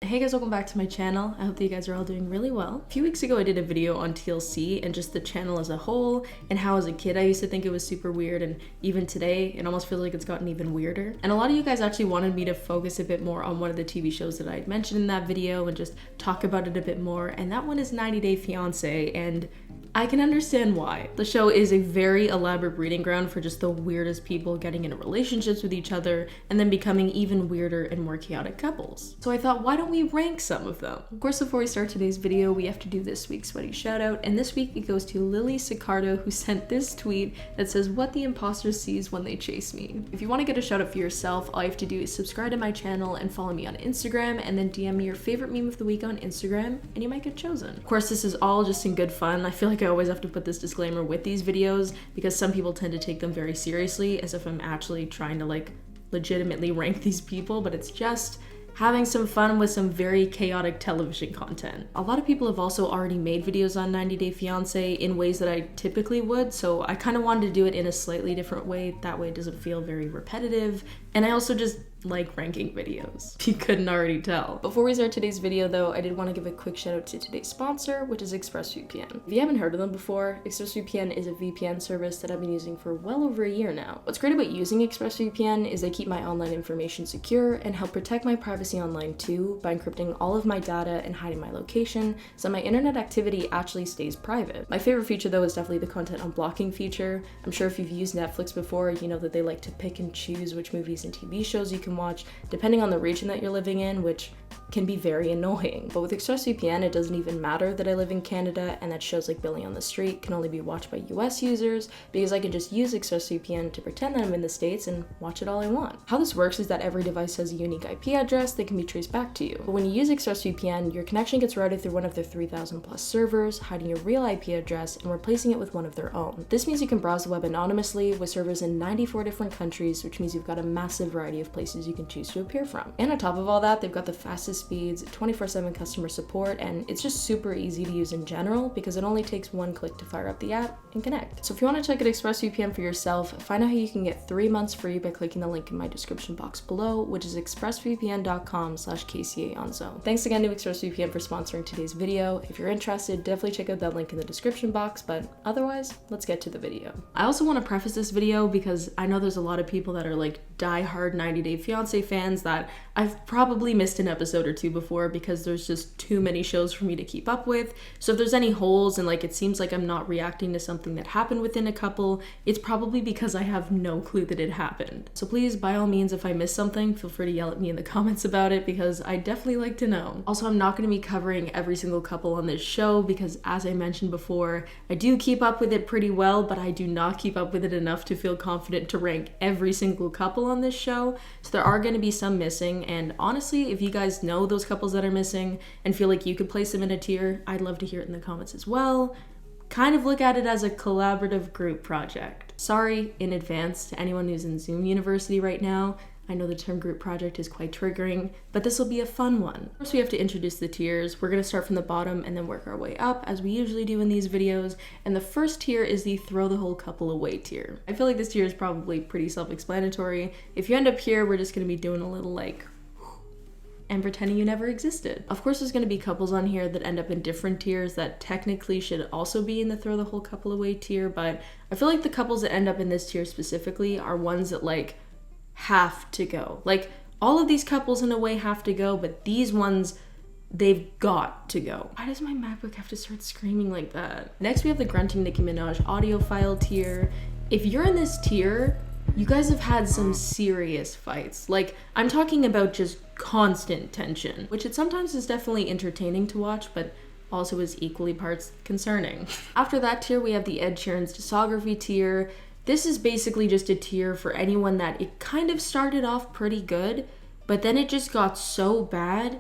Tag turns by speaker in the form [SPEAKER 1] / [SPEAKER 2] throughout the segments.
[SPEAKER 1] Hey guys, welcome back to my channel. I hope that you guys are all doing really well. A few weeks ago I did a video on TLC and just the channel as a whole, and how as a kid I used to think it was super weird, and even today it almost feels like it's gotten even weirder. And a lot of you guys actually wanted me to focus a bit more on one of the TV shows that I had mentioned in that video and just talk about it a bit more, and that one is 90 Day Fiancé, and I can understand why. The show is a very elaborate breeding ground for just the weirdest people getting into relationships with each other and then becoming even weirder and more chaotic couples. So I thought, why don't we rank some of them? Of course, before we start today's video, we have to do this week's sweaty shout out, and this week it goes to Lily Sicardo, who sent this tweet that says, "What the imposter sees when they chase me." If you want to get a shout out for yourself, all you have to do is subscribe to my channel and follow me on Instagram, and then DM me your favorite meme of the week on Instagram, and you might get chosen. Of course, this is all just in good fun. I feel like I always have to put this disclaimer with these videos because some people tend to take them very seriously, as if I'm actually trying to like legitimately rank these people, but it's just having some fun with some very chaotic television content. A lot of people have also already made videos on 90 Day Fiancé in ways that I typically would, so I kind of wanted to do it in a slightly different way. That way it doesn't feel very repetitive, and I also just like ranking videos, if you couldn't already tell. Before we start today's video though, I did want to give a quick shout out to today's sponsor, which is ExpressVPN. If you haven't heard of them before, ExpressVPN is a VPN service that I've been using for well over a year now. What's great about using ExpressVPN is they keep my online information secure and help protect my privacy online too by encrypting all of my data and hiding my location, so my internet activity actually stays private. My favorite feature though is definitely the content unblocking feature. I'm sure if you've used Netflix before, you know that they like to pick and choose which movies and TV shows you can watch depending on the region that you're living in, which can be very annoying. But with ExpressVPN, it doesn't even matter that I live in Canada and that shows like Billy on the Street can only be watched by US users, because I can just use ExpressVPN to pretend that I'm in the States and watch it all I want. How this works is that every device has a unique IP address that can be traced back to you. But when you use ExpressVPN, your connection gets routed through one of their 3,000 plus servers, hiding your real IP address and replacing it with one of their own. This means you can browse the web anonymously with servers in 94 different countries, which means you've got a massive variety of places you can choose to appear from. And on top of all that, they've got the fastest speeds, 24/7 customer support, and it's just super easy to use in general because it only takes one click to fire up the app and connect. So if you want to check out ExpressVPN for yourself, find out how you can get 3 months free by clicking the link in my description box below, which is expressvpn.com/KCAonso. Thanks again to ExpressVPN for sponsoring today's video. If you're interested, definitely check out that link in the description box, but otherwise, let's get to the video. I also want to preface this video because I know there's a lot of people that are like die-hard 90 Day Fiancé fans that I've probably missed an episode or two before because there's just too many shows for me to keep up with. So if there's any holes and like it seems like I'm not reacting to something that happened within a couple, it's probably because I have no clue that it happened. So please, by all means, if I miss something, feel free to yell at me in the comments about it because I definitely like to know. Also, I'm not going to be covering every single couple on this show because, as I mentioned before, I do keep up with it pretty well, but I do not keep up with it enough to feel confident to rank every single couple on this show. So there are going to be some missing, and honestly, if you guys know those couples that are missing and feel like you could place them in a tier, I'd love to hear it in the comments as well. Kind of look at it as a collaborative group project. Sorry in advance to anyone who's in Zoom University right now. I know the term group project is quite triggering, but this will be a fun one. First, we have to introduce the tiers. We're going to start from the bottom and then work our way up, as we usually do in these videos. And the first tier is the throw the whole couple away tier. I feel like this tier is probably pretty self-explanatory. If you end up here, we're just going to be doing a little like and pretending you never existed. Of course, there's going to be couples on here that end up in different tiers that technically should also be in the throw the whole couple away tier, but I feel like the couples that end up in this tier specifically are ones that like have to go. Like, all of these couples in a way have to go, but these ones, they've got to go. Why does my MacBook have to start screaming like that? Next, we have the grunting Nicki Minaj audio file tier. If you're in this tier, you guys have had some serious fights. Like, I'm talking about just constant tension, which it sometimes is definitely entertaining to watch, but also is equally parts concerning. After that tier, we have the Ed Sheeran's discography tier. This is basically just a tier for anyone that it kind of started off pretty good, but then it just got so bad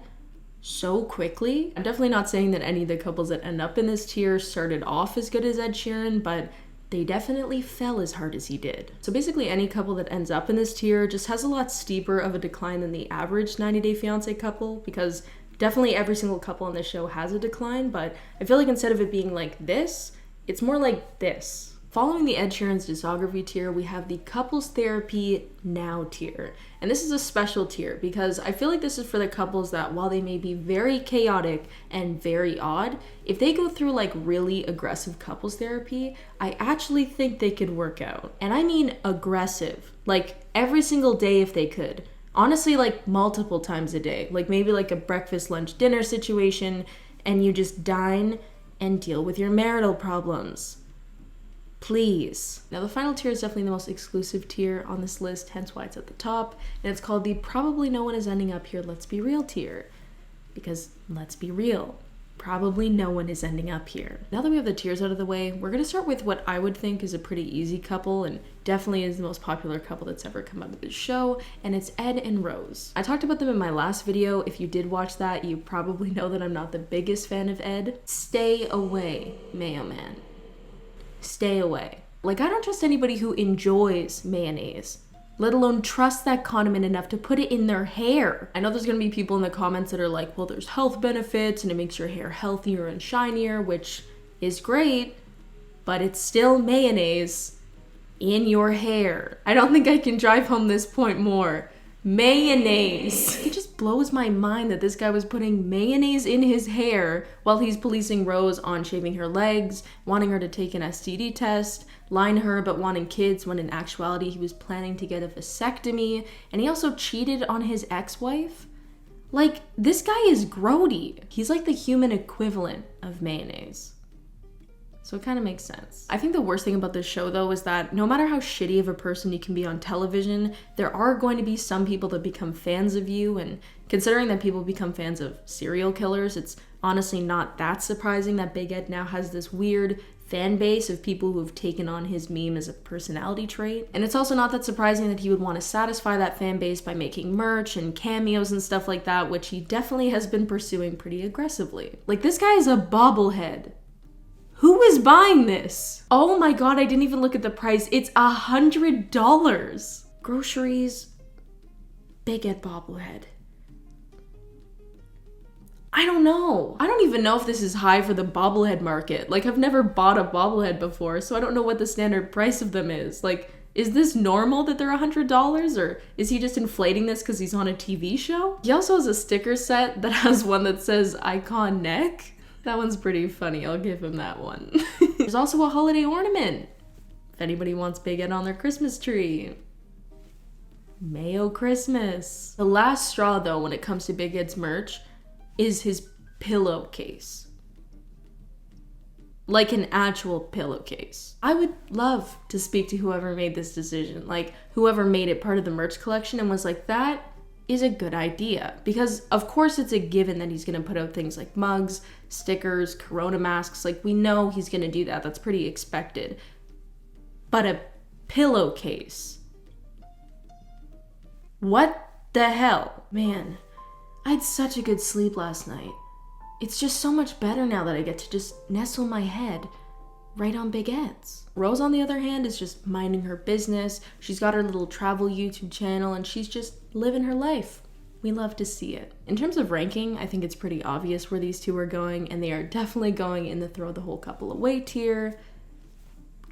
[SPEAKER 1] so quickly. I'm definitely not saying that any of the couples that end up in this tier started off as good as Ed Sheeran, but they definitely fell as hard as he did. So basically any couple that ends up in this tier just has a lot steeper of a decline than the average 90 Day Fiancé couple, because definitely every single couple on this show has a decline, but I feel like instead of it being like this, it's more like this. Following the Ed Sheeran's discography tier, we have the Couples Therapy Now tier. And this is a special tier because I feel like this is for the couples that, while they may be very chaotic and very odd, if they go through like really aggressive couples therapy, I actually think they could work out. And I mean aggressive, like every single day if they could. Honestly, like multiple times a day, like maybe like a breakfast, lunch, dinner situation, and you just dine and deal with your marital problems. Please. Now the final tier is definitely the most exclusive tier on this list, hence why it's at the top, and it's called the Probably No One Is Ending Up Here, Let's Be Real tier. Because let's be real, probably no one is ending up here. Now that we have the tiers out of the way, we're gonna start with what I would think is a pretty easy couple, and definitely is the most popular couple that's ever come out of this show, and it's Ed and Rose. I talked about them in my last video. If you did watch that, you probably know that I'm not the biggest fan of Ed. Stay away, Mayo Man. Stay away. Like, I don't trust anybody who enjoys mayonnaise, let alone trust that condiment enough to put it in their hair. I know there's gonna be people in the comments that are like, well, there's health benefits and it makes your hair healthier and shinier, which is great, but it's still mayonnaise in your hair. I don't think I can drive home this point more. Mayonnaise. It just blows my mind that this guy was putting mayonnaise in his hair while he's policing Rose on shaving her legs, wanting her to take an STD test, lying to her about wanting kids when in actuality he was planning to get a vasectomy, and he also cheated on his ex-wife. Like, this guy is grody. He's like the human equivalent of mayonnaise. So it kind of makes sense. I think the worst thing about this show, though, is that no matter how shitty of a person you can be on television, there are going to be some people that become fans of you, and considering that people become fans of serial killers, it's honestly not that surprising that Big Ed now has this weird fan base of people who have taken on his meme as a personality trait. And it's also not that surprising that he would want to satisfy that fan base by making merch and cameos and stuff like that, which he definitely has been pursuing pretty aggressively. Like, this guy is a bobblehead. Who is buying this? Oh my god, I didn't even look at the price. It's $100. Groceries, Big Ed bobblehead. I don't know. I don't even know if this is high for the bobblehead market. Like, I've never bought a bobblehead before, so I don't know what the standard price of them is. Like, is this normal that they're $100? Or is he just inflating this because he's on a TV show? He also has a sticker set that has one that says Icon Neck. That one's pretty funny, I'll give him that one. There's also a holiday ornament, if anybody wants Big Ed on their Christmas tree. Mayo Christmas. The last straw, though, when it comes to Big Ed's merch, is his pillowcase. Like an actual pillowcase. I would love to speak to whoever made this decision, like whoever made it part of the merch collection and was like, that is a good idea. Because of course it's a given that he's gonna put out things like mugs, stickers, corona masks. Like, we know he's gonna do that. That's pretty expected. But a pillowcase. What the hell? Man, I had such a good sleep last night. It's just so much better now that I get to just nestle my head right on Big Ed's. Rose, on the other hand, is just minding her business. She's got her little travel YouTube channel and she's just living her life. We love to see it. In terms of ranking, I think it's pretty obvious where these two are going, and they are definitely going in the throw the whole couple away tier.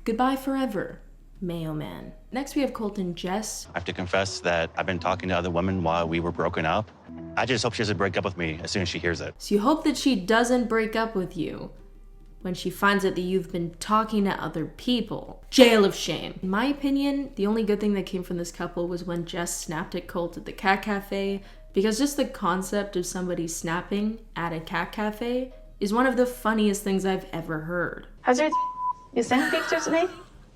[SPEAKER 1] Goodbye forever, Mayo Man. Next we have Colt and Jess.
[SPEAKER 2] I have to confess that I've been talking to other women while we were broken up. I just hope she doesn't break up with me as soon as she hears it.
[SPEAKER 1] So you hope that she doesn't break up with you when she finds out that you've been talking to other people. Jail of shame. In my opinion, the only good thing that came from this couple was when Jess snapped at Colt at the cat cafe, because just the concept of somebody snapping at a cat cafe is one of the funniest things I've ever heard.
[SPEAKER 3] How's your You sent pictures today?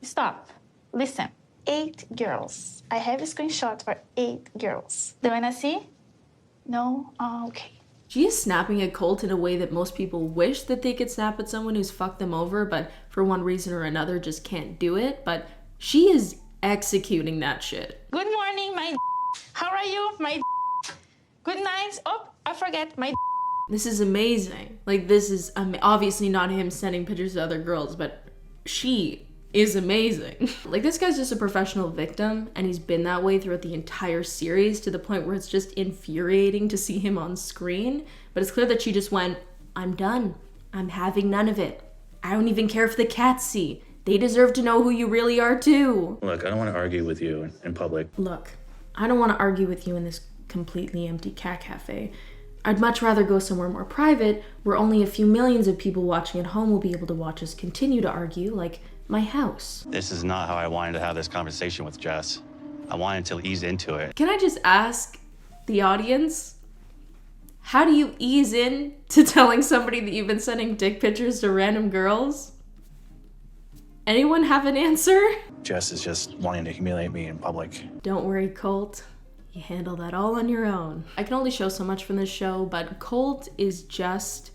[SPEAKER 3] Stop. Listen. 8 girls. I have a screenshot for 8 girls. Do you wanna see? No? Oh, okay.
[SPEAKER 1] She is snapping at Colt in a way that most people wish that they could snap at someone who's fucked them over, but for one reason or another just can't do it. But she is executing that shit.
[SPEAKER 3] Good morning, my How are you, my Good night. Oh, I forget my
[SPEAKER 1] This is amazing. Like, this is obviously not him sending pictures to other girls, but she is amazing. Like, this guy's just a professional victim, and he's been that way throughout the entire series, to the point where it's just infuriating to see him on screen. But it's clear that she just went, I'm done. I'm having none of it. I don't even care if the cats see. they deserve to know who you really are too.
[SPEAKER 2] Look, I don't want to argue with you in public.
[SPEAKER 1] Look, I don't want to argue with you in this completely empty cat cafe. I'd much rather go somewhere more private where only a few millions of people watching at home will be able to watch us continue to argue, like my house.
[SPEAKER 2] This is not how I wanted to have this conversation with Jess. I wanted to ease into it.
[SPEAKER 1] Can I just ask the audience, how do you ease in to telling somebody that you've been sending dick pictures to random girls? Anyone have an answer?
[SPEAKER 2] Jess is just wanting to humiliate me in public.
[SPEAKER 1] Don't worry, Colt. You handle that all on your own. I can only show so much from this show, but Colt is just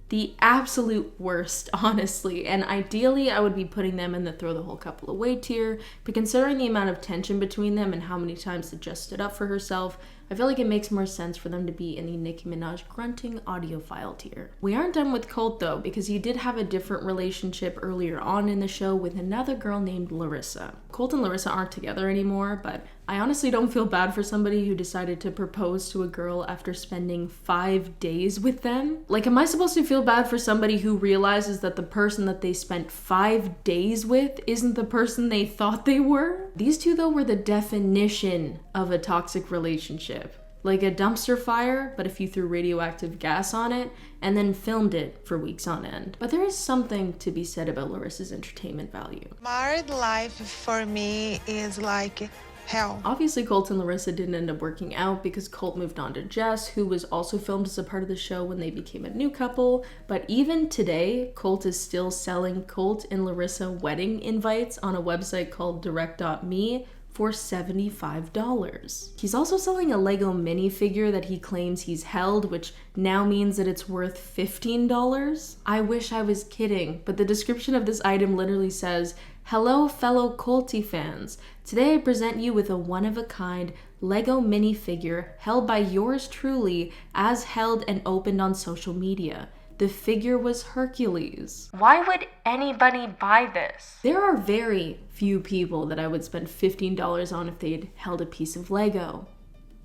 [SPEAKER 1] the absolute worst, honestly. And ideally, I would be putting them in the throw the whole couple away tier, but considering the amount of tension between them and how many times that Jess stood up for herself, I feel like it makes more sense for them to be in the Nicki Minaj grunting audiophile tier. We aren't done with Colt though, because he did have a different relationship earlier on in the show with another girl named Larissa. Colt and Larissa aren't together anymore, but I honestly don't feel bad for somebody who decided to propose to a girl after spending 5 days with them. Like, am I supposed to feel bad for somebody who realizes that the person that they spent 5 days with isn't the person they thought they were? These two though were the definition of a toxic relationship. Like a dumpster fire, but if you threw radioactive gas on it and then filmed it for weeks on end. But there is something to be said about Larissa's entertainment value.
[SPEAKER 4] Married life for me is like hell.
[SPEAKER 1] Obviously, Colt and Larissa didn't end up working out because Colt moved on to Jess, who was also filmed as a part of the show when they became a new couple. But even today, Colt is still selling Colt and Larissa wedding invites on a website called direct.me for $75. He's also selling a Lego minifigure that he claims he's held, which now means that it's worth $15. I wish I was kidding, but the description of this item literally says, "Hello fellow Colty fans. Today I present you with a one-of-a-kind Lego minifigure held by yours truly, as held and opened on social media. The figure was Hercules." Why would anybody buy this? There are very few people that I would spend $15 on if they'd held a piece of Lego.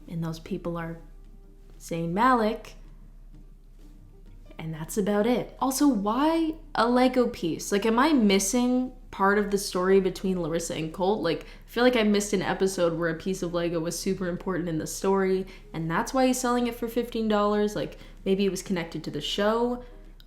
[SPEAKER 1] And those people are Zayn Malik, and that's about it. Also, why a Lego piece? Like, am I missing part of the story between Larissa and Colt? Like, I feel like I missed an episode where a piece of Lego was super important in the story, and that's why he's selling it for $15. Like, maybe it was connected to the show,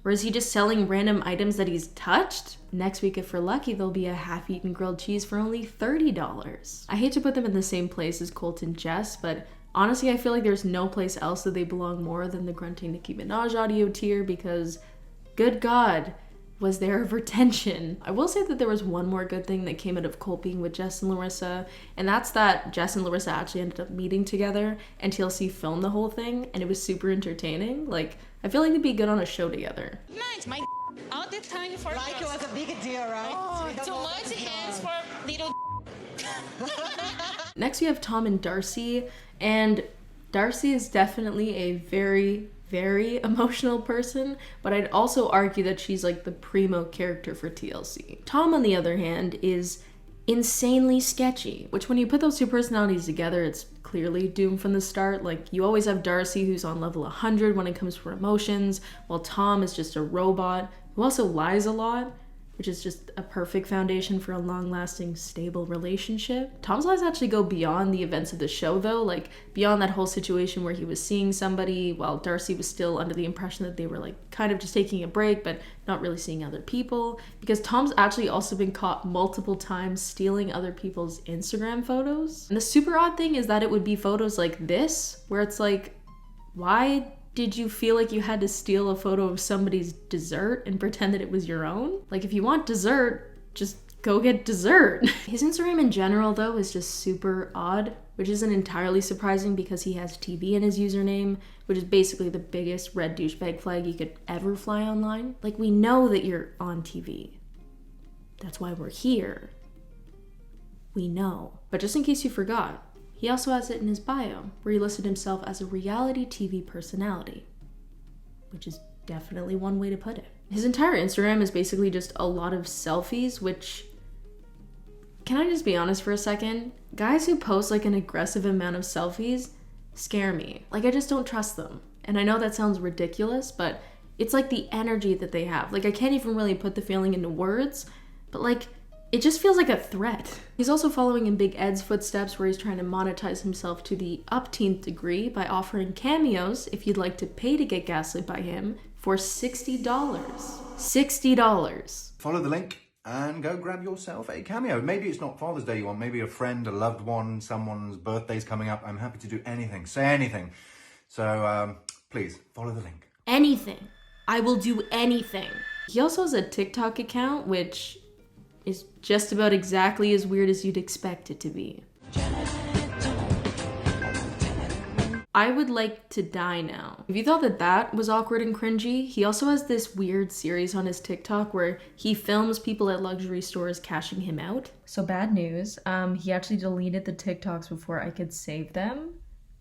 [SPEAKER 1] or is he just selling random items that he's touched? Next week, if we're lucky, there'll be a half-eaten grilled cheese for only $30. I hate to put them in the same place as Colt and Jess, but honestly, I feel like there's no place else that they belong more than the grunting Nicki Minaj audio tier, because good God, was there ever tension. I will say that there was one more good thing that came out of Colt being with Jess and Larissa, and that's that Jess and Larissa actually ended up meeting together, and TLC filmed the whole thing, and it was super entertaining. Like, I feel like they'd be good on a show together.
[SPEAKER 5] Nice, my all the time for
[SPEAKER 4] Like it was a big deal, right?
[SPEAKER 5] Oh, too much hands for little.
[SPEAKER 1] Next we have Tom and Darcy, and Darcy is definitely a very, very emotional person, but I'd also argue that she's like the primo character for TLC. Tom, on the other hand, is insanely sketchy, which when you put those two personalities together, it's clearly doomed from the start. Like, you always have Darcy, who's on level 100 when it comes to her emotions, while Tom is just a robot who also lies a lot, which is just a perfect foundation for a long-lasting, stable relationship. Tom's lies actually go beyond the events of the show, though, like beyond that whole situation where he was seeing somebody while Darcy was still under the impression that they were like kind of just taking a break, but not really seeing other people, because Tom's actually also been caught multiple times stealing other people's Instagram photos. And the super odd thing is that it would be photos like this, where it's like, why did you feel like you had to steal a photo of somebody's dessert and pretend that it was your own? Like, if you want dessert, just go get dessert. His Instagram in general, though, is just super odd, which isn't entirely surprising because he has TV in his username, which is basically the biggest red douchebag flag you could ever fly online. Like, we know that you're on TV. That's why we're here. We know. But just in case you forgot, he also has it in his bio, where he listed himself as a reality TV personality, which is definitely one way to put it. His entire Instagram is basically just a lot of selfies, which, can I just be honest for a second? Guys who post like an aggressive amount of selfies scare me. Like, I just don't trust them. And I know that sounds ridiculous, but it's like the energy that they have. Like, I can't even really put the feeling into words, but like, it just feels like a threat. He's also following in Big Ed's footsteps where he's trying to monetize himself to the upteenth degree by offering cameos if you'd like to pay to get gaslit by him for $60. $60.
[SPEAKER 6] Follow the link and go grab yourself a cameo. Maybe it's not Father's Day you want, maybe a friend, a loved one, someone's birthday's coming up. I'm happy to do anything, say anything. So please, follow the link.
[SPEAKER 1] Anything. I will do anything. He also has a TikTok account, which is just about exactly as weird as you'd expect it to be. I would like to die now. If you thought that that was awkward and cringy, he also has this weird series on his TikTok where he films people at luxury stores cashing him out. So bad news, he actually deleted the TikToks before I could save them,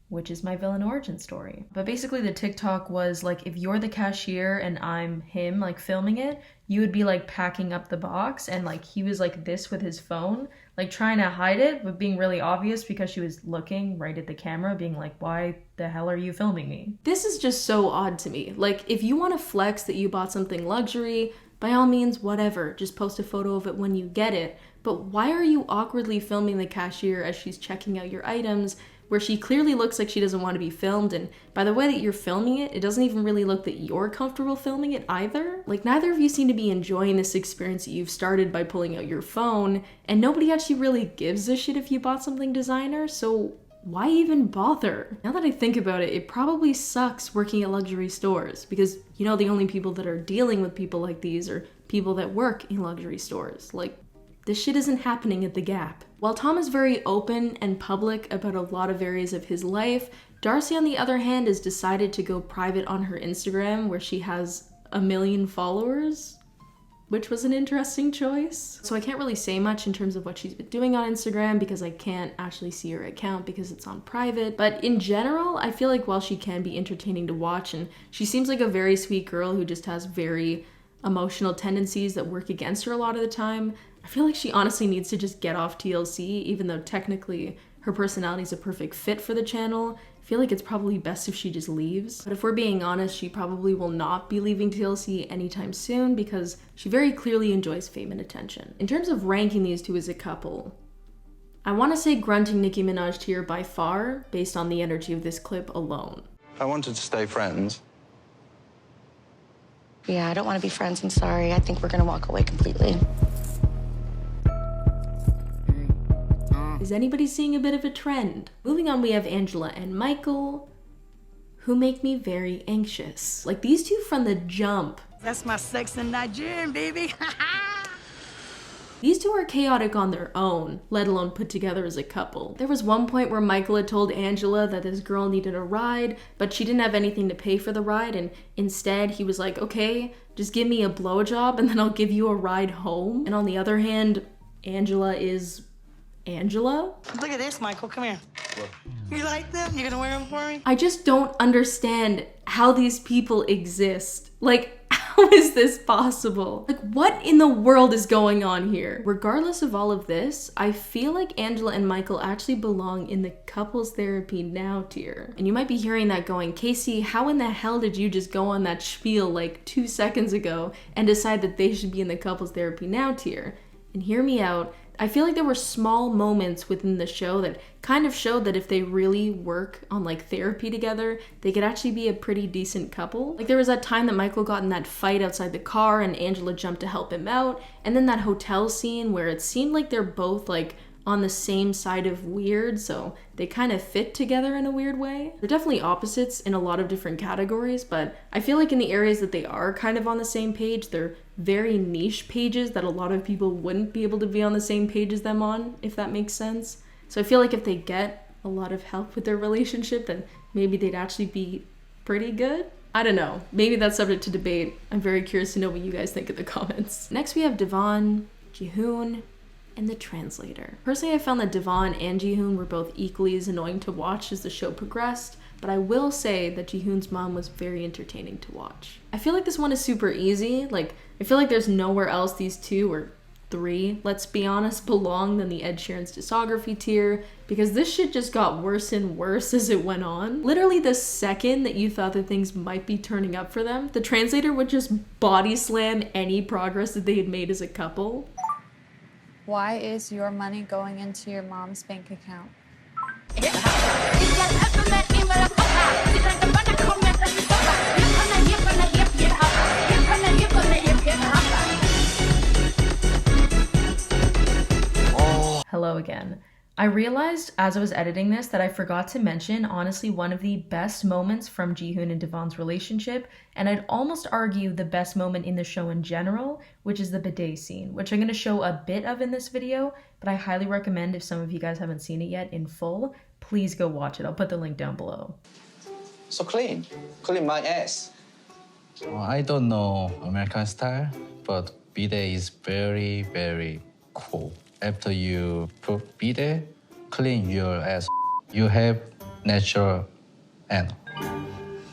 [SPEAKER 1] which is my villain origin story. But basically the TikTok was like, if you're the cashier and I'm him like filming it, you would be like packing up the box, and like he was like this with his phone, like trying to hide it, but being really obvious because she was looking right at the camera, being like, why the hell are you filming me? This is just so odd to me. Like, if you want to flex that you bought something luxury, by all means, whatever, just post a photo of it when you get it. But why are you awkwardly filming the cashier as she's checking out your items, where she clearly looks like she doesn't want to be filmed, and by the way that you're filming it, it doesn't even really look that you're comfortable filming it either. Like, neither of you seem to be enjoying this experience that you've started by pulling out your phone, and nobody actually really gives a shit if you bought something designer, so why even bother? Now that I think about it, it probably sucks working at luxury stores, because you know the only people that are dealing with people like these are people that work in luxury stores. Like, this shit isn't happening at the Gap. While Tom is very open and public about a lot of areas of his life, Darcy, on the other hand, has decided to go private on her Instagram, where she has 1 million followers, which was an interesting choice. So I can't really say much in terms of what she's been doing on Instagram because I can't actually see her account because it's on private. But in general, I feel like while she can be entertaining to watch, and she seems like a very sweet girl who just has very emotional tendencies that work against her a lot of the time, I feel like she honestly needs to just get off TLC, even though technically her personality is a perfect fit for the channel. I feel like it's probably best if she just leaves. But if we're being honest, she probably will not be leaving TLC anytime soon because she very clearly enjoys fame and attention. In terms of ranking these two as a couple, I want to say grunting Nicki Minaj tier by far, based on the energy of this clip alone.
[SPEAKER 7] I wanted to stay friends.
[SPEAKER 8] Yeah, I don't want to be friends. I'm sorry. I think we're going to walk away completely.
[SPEAKER 1] Is anybody seeing a bit of a trend? Moving on, we have Angela and Michael, who make me very anxious. Like, these two from the jump.
[SPEAKER 9] That's my sex in Nigerian, baby.
[SPEAKER 1] These two are chaotic on their own, let alone put together as a couple. There was one point where Michael had told Angela that this girl needed a ride, but she didn't have anything to pay for the ride, and instead he was like, okay, just give me a blowjob and then I'll give you a ride home. And on the other hand, Angela is Angela?
[SPEAKER 9] Look at this, Michael. Come here. You like them? You gonna wear them for me?
[SPEAKER 1] I just don't understand how these people exist. Like, how is this possible? Like, what in the world is going on here? Regardless of all of this, I feel like Angela and Michael actually belong in the couples therapy now tier. And you might be hearing that going, Casey, how in the hell did you just go on that spiel like 2 seconds ago and decide that they should be in the couples therapy now tier? And hear me out. I feel like there were small moments within the show that kind of showed that if they really work on like therapy together, they could actually be a pretty decent couple. Like, there was that time that Michael got in that fight outside the car and Angela jumped to help him out, and then that hotel scene where it seemed like they're both like on the same side of weird, so they kind of fit together in a weird way. They're definitely opposites in a lot of different categories, but I feel like in the areas that they are kind of on the same page, they're very niche pages that a lot of people wouldn't be able to be on the same page as them on, if that makes sense. So I feel like if they get a lot of help with their relationship, then maybe they'd actually be pretty good. I don't know. Maybe that's subject to debate. I'm very curious to know what you guys think in the comments. Next we have Devan, Jihoon, and the translator. Personally, I found that Devan and Jihoon were both equally as annoying to watch as the show progressed, but I will say that Jihoon's mom was very entertaining to watch. I feel like this one is super easy. Like, I feel like there's nowhere else these two, or three, let's be honest, belong than the Ed Sheeran's discography tier, because this shit just got worse and worse as it went on. Literally the second that you thought that things might be turning up for them, the translator would just body slam any progress that they had made as a couple.
[SPEAKER 10] Why is your money going into your mom's bank account?
[SPEAKER 1] Hello again. I realized as I was editing this that I forgot to mention, honestly, one of the best moments from Jihoon and Deavan's relationship, and I'd almost argue the best moment in the show in general, which is the bidet scene, which I'm going to show a bit of in this video, but I highly recommend if some of you guys haven't seen it yet in full, please go watch it. I'll put the link down below.
[SPEAKER 7] So clean my ass.
[SPEAKER 11] I don't know American style, but bidet is very, very cool. After you put bidet, clean your ass. You have natural end.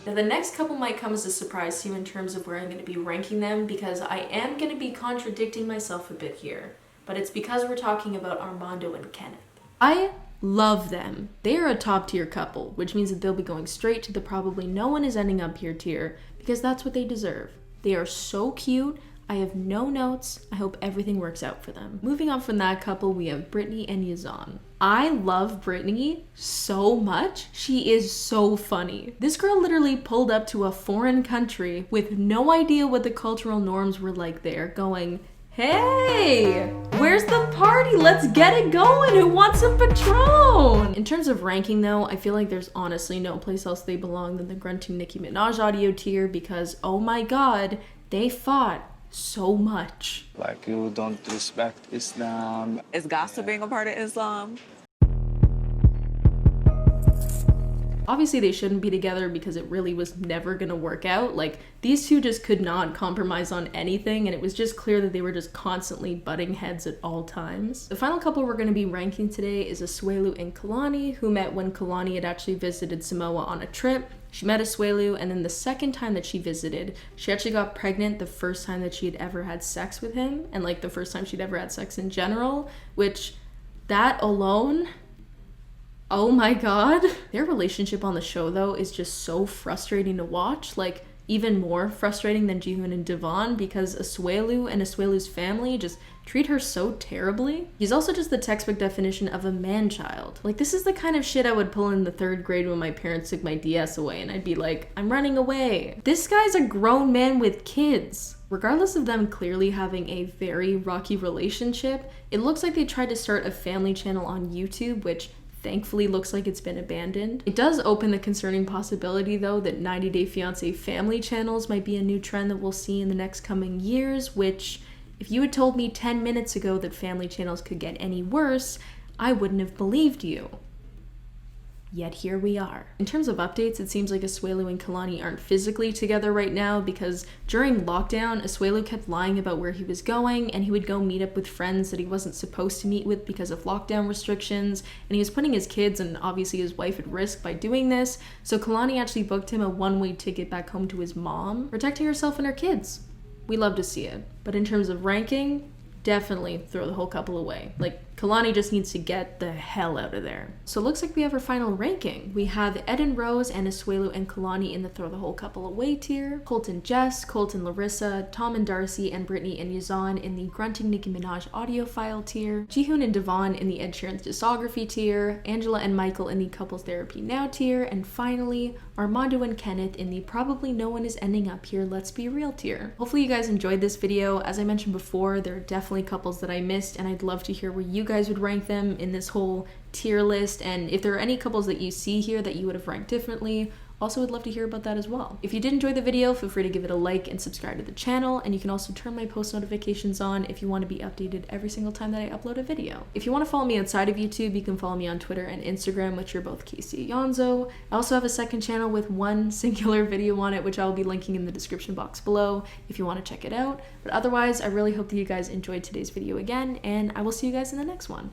[SPEAKER 1] Now the next couple might come as a surprise to you in terms of where I'm going to be ranking them, because I am going to be contradicting myself a bit here. But it's because we're talking about Armando and Kenneth. I love them. They are a top tier couple, which means that they'll be going straight to the probably no one is ending up here tier, because that's what they deserve. They are so cute. I have no notes. I hope everything works out for them. Moving on from that couple, we have Brittany and Yazan. I love Brittany so much. She is so funny. This girl literally pulled up to a foreign country with no idea what the cultural norms were like there, going, hey, where's the party? Let's get it going. Who wants some Patron? In terms of ranking though, I feel like there's honestly no place else they belong than the grunting Nicki Minaj audio tier, because oh my god, they fought so much.
[SPEAKER 12] Like, you don't respect Islam.
[SPEAKER 13] Is gossiping a part of Islam?
[SPEAKER 1] Obviously they shouldn't be together because it really was never gonna work out. Like, these two just could not compromise on anything, and it was just clear that they were just constantly butting heads at all times. The final couple we're gonna be ranking today is Asuelu and Kalani, who met when Kalani had actually visited Samoa on a trip. She met Asuelu, and then the second time that she visited, she actually got pregnant the first time that she had ever had sex with him, and like the first time she'd ever had sex in general, which that alone, oh my god. Their relationship on the show though is just so frustrating to watch, like even more frustrating than Jihoon and Deavan, because Asuelu and Asuelu's family just treat her so terribly. He's also just the textbook definition of a man-child. Like, this is the kind of shit I would pull in the 3rd grade when my parents took my DS away and I'd be like, I'm running away. This guy's a grown man with kids. Regardless of them clearly having a very rocky relationship, it looks like they tried to start a family channel on YouTube, which thankfully looks like it's been abandoned. It does open the concerning possibility though that 90 Day Fiancé family channels might be a new trend that we'll see in the next coming years, which if you had told me 10 minutes ago that family channels could get any worse, I wouldn't have believed you. Yet here we are. In terms of updates, it seems like Asuelu and Kalani aren't physically together right now, because during lockdown, Asuelu kept lying about where he was going, and he would go meet up with friends that he wasn't supposed to meet with because of lockdown restrictions, and he was putting his kids and obviously his wife at risk by doing this, so Kalani actually booked him a one-way ticket back home to his mom, protecting herself and her kids. We love to see it. But in terms of ranking, definitely throw the whole couple away. Like, Kalani just needs to get the hell out of there. So it looks like we have our final ranking. We have Ed and Rose and Asuelu and Kalani in the throw the whole couple away tier, Colt and Jess, Colt and Larissa, Tom and Darcy, and Brittany and Yazan in the grunting Nicki Minaj audio file tier, Jihoon and Deavan in the Ed Sheeran's discography tier, Angela and Michael in the couples therapy now tier, and finally, Armando and Kenneth in the probably no one is ending up here, let's be real tier. Hopefully you guys enjoyed this video. As I mentioned before, there are definitely couples that I missed, and I'd love to hear where you guys would rank them in this whole tier list, and if there are any couples that you see here that you would have ranked differently, also would love to hear about that as well. If you did enjoy the video, feel free to give it a like and subscribe to the channel, and you can also turn my post notifications on if you want to be updated every single time that I upload a video. If you want to follow me outside of YouTube, you can follow me on Twitter and Instagram, which are both Casey Aonso. I also have a second channel with one singular video on it, which I'll be linking in the description box below if you want to check it out. But otherwise, I really hope that you guys enjoyed today's video again, and I will see you guys in the next one.